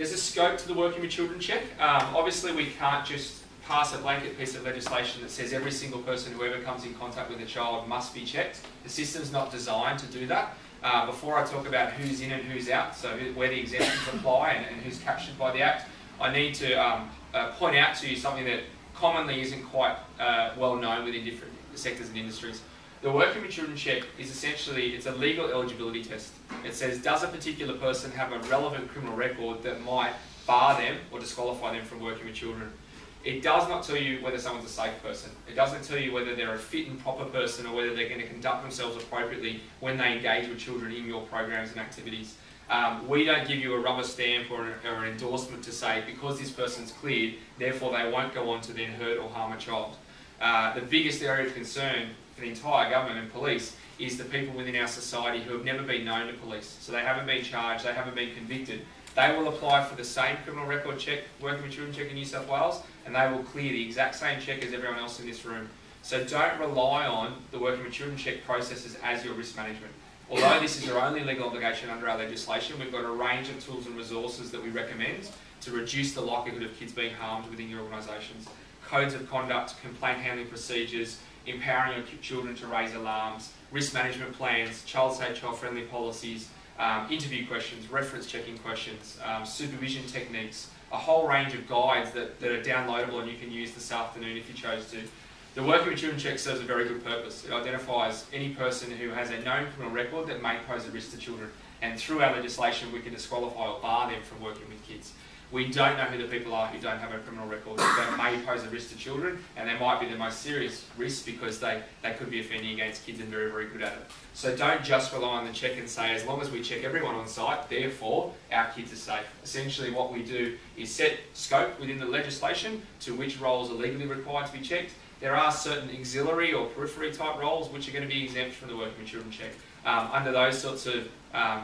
There's a scope to the Working with Children check. Obviously we can't just pass a blanket piece of legislation that says every single person who ever comes in contact with a child must be checked. The system's not designed to do that. Before I talk about who's in and who's out, so where the exemptions apply and who's captured by the Act, I need to point out to you something that commonly isn't quite well known within different sectors and industries. The Working with Children check is essentially, it's a legal eligibility test. It says, does a particular person have a relevant criminal record that might bar them or disqualify them from working with children? It does not tell you whether someone's a safe person. It doesn't tell you whether they're a fit and proper person or whether they're going to conduct themselves appropriately when they engage with children in your programs and activities. We don't give you a rubber stamp or an endorsement to say because this person's cleared, therefore they won't go on to then hurt or harm a child. The biggest area of concern for the entire government and police is the people within our society who have never been known to police. So they haven't been charged, they haven't been convicted. They will apply for the same criminal record check, Working with Children check in New South Wales, and they will clear the exact same check as everyone else in this room. So don't rely on the Working with Children check processes as your risk management. Although this is your only legal obligation under our legislation, we've got a range of tools and resources that we recommend to reduce the likelihood of kids being harmed within your organisations. Codes of conduct, complaint handling procedures, empowering your children to raise alarms, risk management plans, child-safe, child-friendly policies, interview questions, reference checking questions, supervision techniques, a whole range of guides that are downloadable and you can use this afternoon if you chose to. The Working with Children check serves a very good purpose. It identifies any person who has a known criminal record that may pose a risk to children, and through our legislation we can disqualify or bar them from working with kids. We don't know who the people are who don't have a criminal record that may pose a risk to children, and they might be the most serious risk because they could be offending against kids and very, very good at it. So don't just rely on the check and say, as long as we check everyone on site, therefore our kids are safe. Essentially what we do is set scope within the legislation to which roles are legally required to be checked. There are certain auxiliary or periphery type roles which are going to be exempt from the Working with Children check. Under those sorts of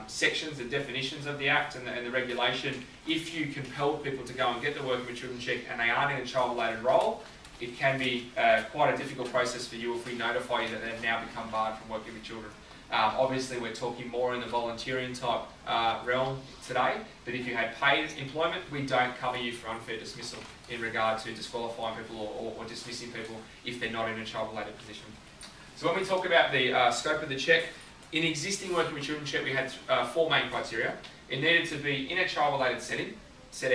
sections and definitions of the Act and the regulation, if you compel people to go and get the Working with Children check and they aren't in a child-related role, it can be quite a difficult process for you if we notify you that they've now become barred from working with children. Obviously we're talking more in the volunteering type realm today, but if you had paid employment, we don't cover you for unfair dismissal in regard to disqualifying people or dismissing people if they're not in a child-related position. So when we talk about the scope of the check, in existing Working with Children check we had 4 main criteria. It needed to be in a child-related setting, set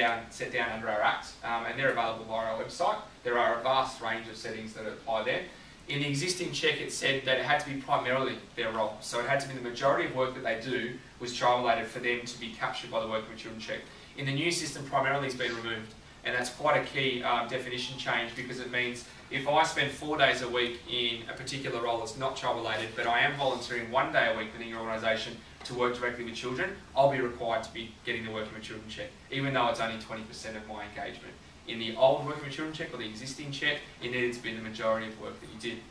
down under our Act, and they're available via our website. There are a vast range of settings that apply there. In the existing check it said that it had to be primarily their role, so it had to be the majority of work that they do was child-related for them to be captured by the Working with Children check. In the new system, primarily has been removed, and that's quite a key definition change because it means if I spend 4 days a week in a particular role that's not child-related, but I am volunteering 1 day a week within your organisation to work directly with children, I'll be required to be getting the Working with Children check, even though it's only 20% of my engagement. In the old Working with Children check or the existing check, it needed to be the majority of work that you did.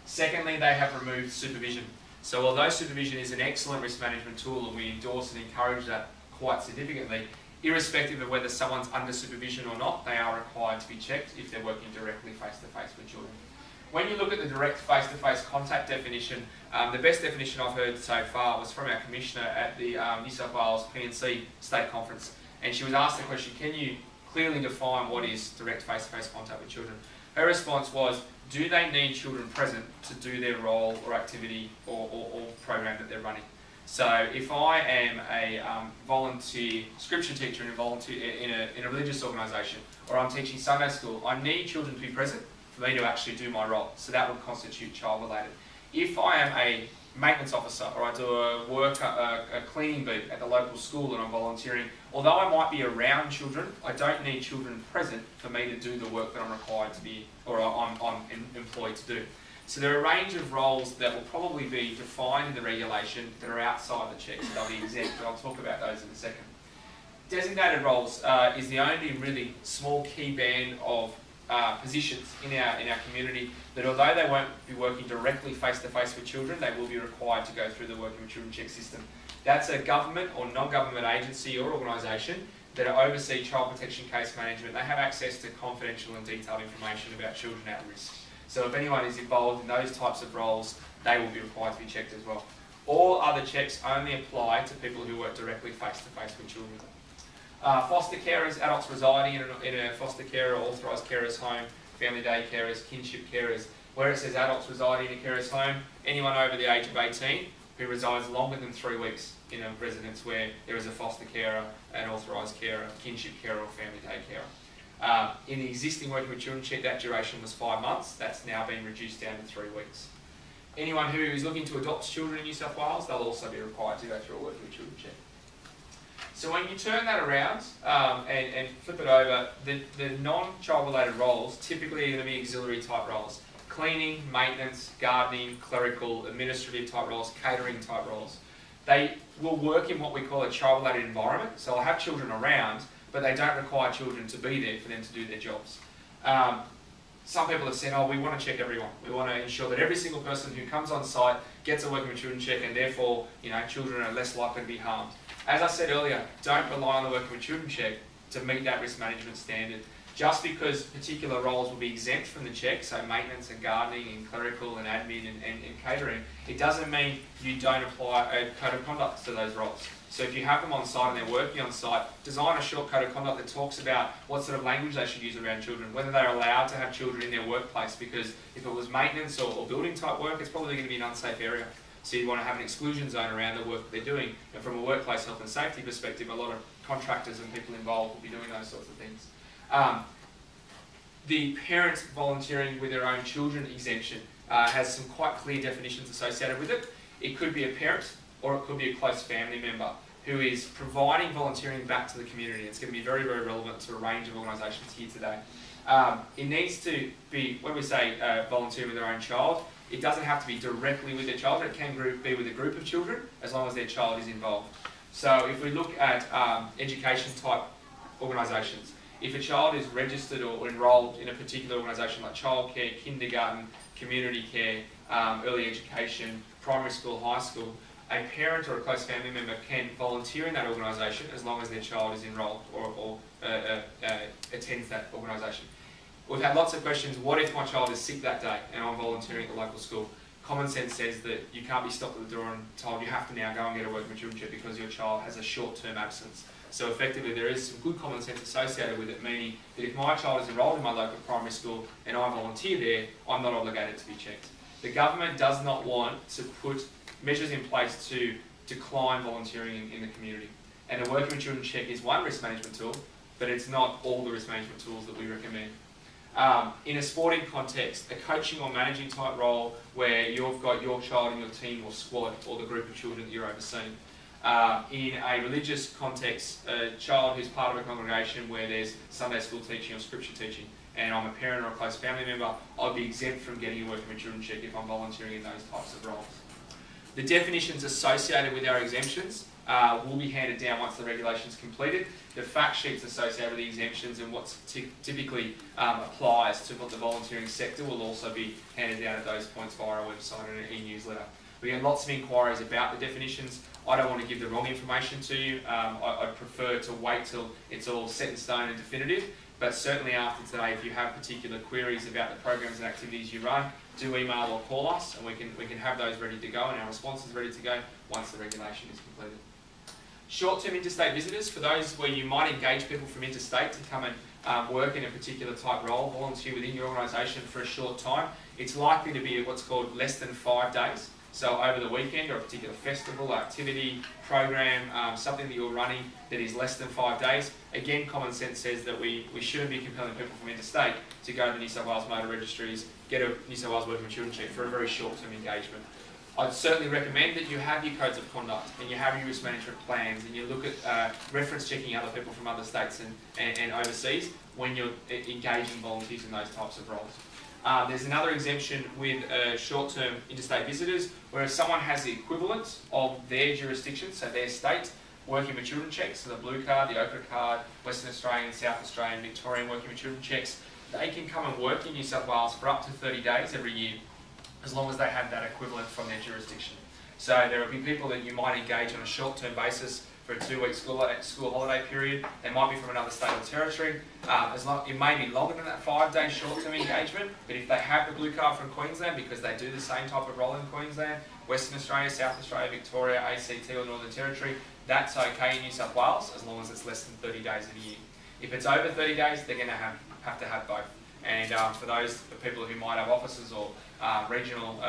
Secondly, they have removed supervision. So although supervision is an excellent risk management tool and we endorse and encourage that quite significantly, irrespective of whether someone's under supervision or not, they are required to be checked if they're working directly face-to-face with children. When you look at the direct face-to-face contact definition, the best definition I've heard so far was from our Commissioner at the New South Wales P&C State Conference, and she was asked the question, can you clearly define what is direct face-to-face contact with children? Her response was, do they need children present to do their role or activity or program that they're running? So if I am a volunteer scripture teacher in a religious organisation, or I'm teaching Sunday school, I need children to be present for me to actually do my role. So that would constitute child-related. If I am a maintenance officer or I do a cleaning beat at the local school and I'm volunteering, although I might be around children, I don't need children present for me to do the work that I'm required to be, or I'm employed to do. So there are a range of roles that will probably be defined in the regulation that are outside the check, so they'll be exempt, but I'll talk about those in a second. Designated roles is the only really small key band of positions in our community that although they won't be working directly face-to-face with children, they will be required to go through the Working with Children check system. That's a government or non-government agency or organisation that oversee child protection case management. They have access to confidential and detailed information about children at risk. So if anyone is involved in those types of roles, they will be required to be checked as well. All other checks only apply to people who work directly face-to-face with children. Foster carers, adults residing in a foster carer or authorised carer's home, family day carers, kinship carers. Where it says adults residing in a carer's home, anyone over the age of 18 who resides longer than 3 weeks in a residence where there is a foster carer, an authorised carer, kinship carer or family day carer. In the existing Working with Children check, that duration was 5 months. That's now been reduced down to 3 weeks. Anyone who is looking to adopt children in New South Wales, they'll also be required to go through a Working with Children check. So when you turn that around and flip it over, the non-child related roles typically are going to be auxiliary type roles. Cleaning, maintenance, gardening, clerical, administrative type roles, catering type roles. They will work in what we call a child related environment. So they'll have children around, but they don't require children to be there for them to do their jobs. Some people have said, oh, we want to check everyone. We want to ensure that every single person who comes on site gets a Working with Children check, and therefore, children are less likely to be harmed. As I said earlier, don't rely on the Working with Children check to meet that risk management standard. Just because particular roles will be exempt from the check, so maintenance and gardening and clerical and admin and catering, it doesn't mean you don't apply a code of conduct to those roles. So if you have them on site and they're working on site, design a short code of conduct that talks about what sort of language they should use around children, whether they're allowed to have children in their workplace, because if it was maintenance or building type work, it's probably going to be an unsafe area. So you want to have an exclusion zone around the work that they're doing. And from a workplace health and safety perspective, a lot of contractors and people involved will be doing those sorts of things. The parents volunteering with their own children exemption has some quite clear definitions associated with it. It could be a parent or it could be a close family member who is providing volunteering back to the community. It's going to be very, very relevant to a range of organisations here today. It needs to be, when we say volunteering with their own child, it doesn't have to be directly with their child. It can be with a group of children as long as their child is involved. So if we look at education type organisations, if a child is registered or enrolled in a particular organisation like childcare, kindergarten, community care, early education, primary school, high school, a parent or a close family member can volunteer in that organisation as long as their child is enrolled or attends that organisation. We've had lots of questions, what if my child is sick that day and I'm volunteering at the local school? Common sense says that you can't be stopped at the door and told you have to now go and get a Working with Children check because your child has a short-term absence. So effectively there is some good common sense associated with it, meaning that if my child is enrolled in my local primary school and I volunteer there, I'm not obligated to be checked. The government does not want to put measures in place to decline volunteering in the community. And the Working with Children check is one risk management tool, but it's not all the risk management tools that we recommend. In a sporting context, a coaching or managing type role where you've got your child in your team or squad or the group of children that you're overseeing. In a religious context, a child who's part of a congregation where there's Sunday school teaching or scripture teaching, and I'm a parent or a close family member, I'll be exempt from getting a Working with Children check if I'm volunteering in those types of roles. The definitions associated with our exemptions will be handed down once the regulation's completed. The fact sheets associated with the exemptions and what typically applies to the volunteering sector will also be handed down at those points via our website and an e-newsletter. We get lots of inquiries about the definitions. I don't want to give the wrong information to you. I'd prefer to wait till it's all set in stone and definitive. But certainly after today, if you have particular queries about the programs and activities you run, do email or call us, and we can have those ready to go and our responses ready to go once the regulation is completed. Short-term interstate visitors, for those where you might engage people from interstate to come and work in a particular type role, volunteer within your organisation for a short time, it's likely to be what's called less than 5 days. So over the weekend or a particular festival, activity, program, something that you're running that is less than 5 days. Again, common sense says that we shouldn't be compelling people from interstate to go to the New South Wales motor registries, get a New South Wales Working with Children check for a very short-term engagement. I'd certainly recommend that you have your codes of conduct and you have your risk management plans and you look at reference checking other people from other states and overseas when you're engaging volunteers in those types of roles. There's another exemption with short-term interstate visitors where if someone has the equivalent of their jurisdiction, so their state, Working with Children checks, so the blue card, the ochre card, Western Australian, South Australian, Victorian Working with Children checks, they can come and work in New South Wales for up to 30 days every year, as long as they have that equivalent from their jurisdiction. So there will be people that you might engage on a short-term basis for a 2-week school holiday period. They might be from another state or territory. It may be longer than that 5-day short-term engagement, but if they have the blue card from Queensland, because they do the same type of role in Queensland, Western Australia, South Australia, Victoria, ACT or Northern Territory, That's okay in New South Wales as long as it's less than 30 days in a year. If it's over 30 days, they're going to have to have both. And for those people who might have offices or regional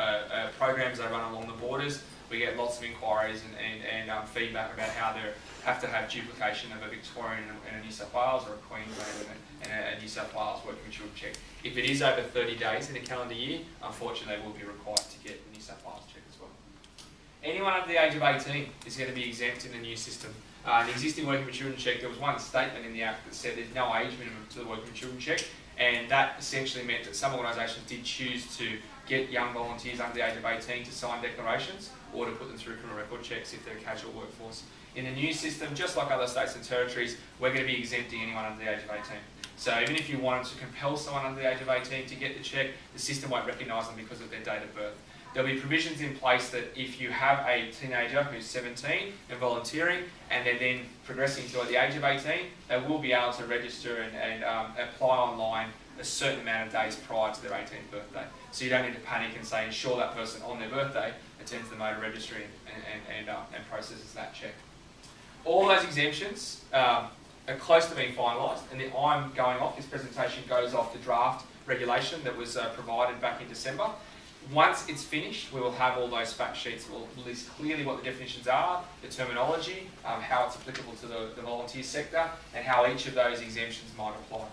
programs that run along the borders, we get lots of inquiries and feedback about how they have to have duplication of a Victorian and a New South Wales, or a Queensland and a New South Wales working with children check. If it is over 30 days in a calendar year, unfortunately they will be required to get the New South Wales check as well. Anyone under the age of 18 is going to be exempt in the new system. The existing working with children check, there was one statement in the Act that said there's no age minimum to the working with children check, and that essentially meant that some organisations did choose to get young volunteers under the age of 18 to sign declarations or to put them through criminal record checks if they're a casual workforce. In the new system, just like other states and territories, we're going to be exempting anyone under the age of 18. So even if you wanted to compel someone under the age of 18 to get the check, the system won't recognise them because of their date of birth. There'll be provisions in place that if you have a teenager who's 17 and volunteering and they're then progressing to the age of 18, they will be able to register and apply online a certain amount of days prior to their 18th birthday. So you don't need to panic and say, ensure that person on their birthday attends the motor registry and processes that check. All those exemptions are close to being finalised, and I'm going off, this presentation goes off the draft regulation that was provided back in December. Once it's finished, we will have all those fact sheets. We'll list clearly what the definitions are, the terminology, how it's applicable to the volunteer sector, and how each of those exemptions might apply.